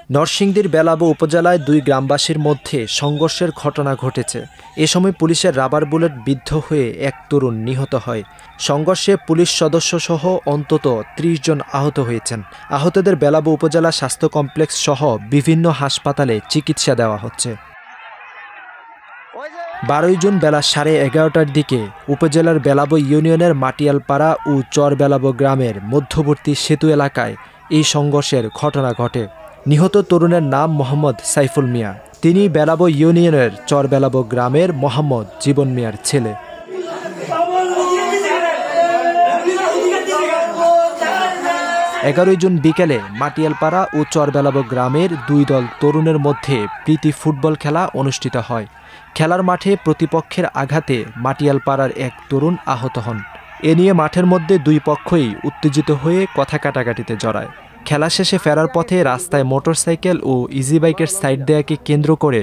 নরসিংদীর বেলাবো উপজেলায় দুই গ্রামবাসীর মধ্যে সংঘর্ষের ঘটনা ঘটেছে। এ সময় পুলিশের রাবার বুলেট বিদ্ধ হয়ে এক তরুণ নিহত হয়। সংঘর্ষে পুলিশ সদস্যসহ অন্তত ৩০ জন আহত হয়েছেন। আহতদের বেলাবো উপজেলা স্বাস্থ্য কমপ্লেক্স সহ বিভিন্ন হাসপাতালে চিকিৎসা দেওয়া হচ্ছে। ১২ জুন বেলা 11:30টার দিকে উপজেলার বেলাবো ইউনিয়নের মাটিয়ালপাড়া ও চর বেলাবো গ্রামের মধ্যবর্তী সেতু এলাকায় এই সংঘর্ষের ঘটনা ঘটে। নিহত তরুণের নাম মোহাম্মদ সাইফুল মিয়া। তিনি বেলাবো ইউনিয়নের চর বেলাবো গ্রামের মোহাম্মদ জীবন মিয়ার ছেলে। ১১ জুন বিকেলে মাটিয়ালপাড়া ও চর বেলাবো গ্রামের দুই দল তরুণের মধ্যে প্রীতি ফুটবল খেলা অনুষ্ঠিত হয়। খেলার মাঠে প্রতিপক্ষের আঘাতে মাটিয়ালপাড়ার এক তরুণ আহত হন। এ নিয়ে মাঠের মধ্যে দুই পক্ষই উত্তেজিত হয়ে কথা কাটাকাটিতে জড়ায়। খেলা শেষে ফেরার পথে রাস্তায় মোটরসাইকেল ও ইজি বাইকের সাইড দেয়াকে কেন্দ্র করে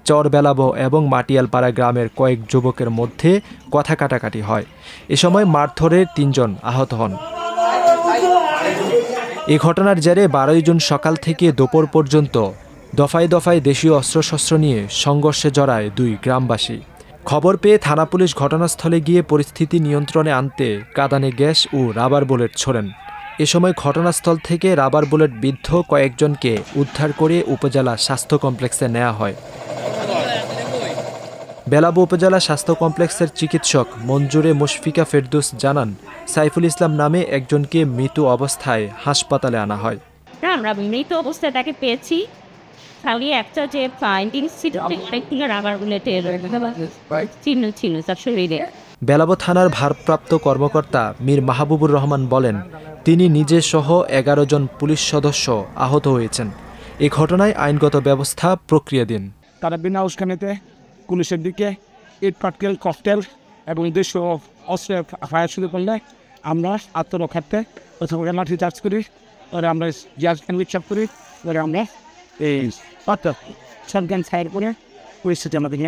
চর বেলাবো এবং মাটিয়ালপাড়া গ্রামের কয়েক যুবকের মধ্যে কথা কাটাকাটি হয়। এ সময় মারধরে ৩ জন আহত হন। এ ঘটনার জেরে ১২ জুন সকাল থেকে দুপুর পর্যন্ত দফায় দফায় দেশীয় অস্ত্রশস্ত্র নিয়ে সংঘর্ষে জড়ায় দুই গ্রামবাসী। খবর পেয়ে থানা পুলিশ ঘটনাস্থলে গিয়ে পরিস্থিতি নিয়ন্ত্রণে আনতে কাঁদানে গ্যাস ও রাবার বুলেট ছোড়েন। এ সময় ঘটনাস্থল থেকে রাবার বুলেট বিদ্ধ কয়েকজনকে উদ্ধার করে উপজেলা স্বাস্থ্য কমপ্লেক্সে নেওয়া হয়। বেলাবো উপজেলা স্বাস্থ্য কমপ্লেক্সের চিকিৎসক মঞ্জুরে মুশফিকা ফেরদৌস জানান, সাইফুল ইসলাম নামে একজনকে মৃত অবস্থায় হাসপাতালে আনা হয়। আমরা মৃত অবস্থায় তাকে পেয়েছি। খালি একটা যে ফাইন্ডিংস ছিল রাবার বুলেটের চিহ্ন ছিল তার শরীরে। বেলাবো থানার ভারপ্রাপ্ত কর্মকর্তা মীর মাহবুবুর রহমান বলেন, তিনি নিজে সহ ১১ জন পুলিশ সদস্য আহত হয়েছেন। এ ঘটনায় আইনগত ব্যবস্থা প্রক্রিয়াধীন। তারা বিনা উস্কানিতে পুলিশের দিকে ইট পাটকেল ককটেল এবং দেশ অস্ত্র ফায়ার শুরু করলে আমরা আত্মরক্ষার্থে প্রথমে লাঠি চার্জ করি, পরে আমরা গ্যাস ক্যান করি, পরে আমরা এই সরকার সাইড করে পরিস্থিতি আমাদের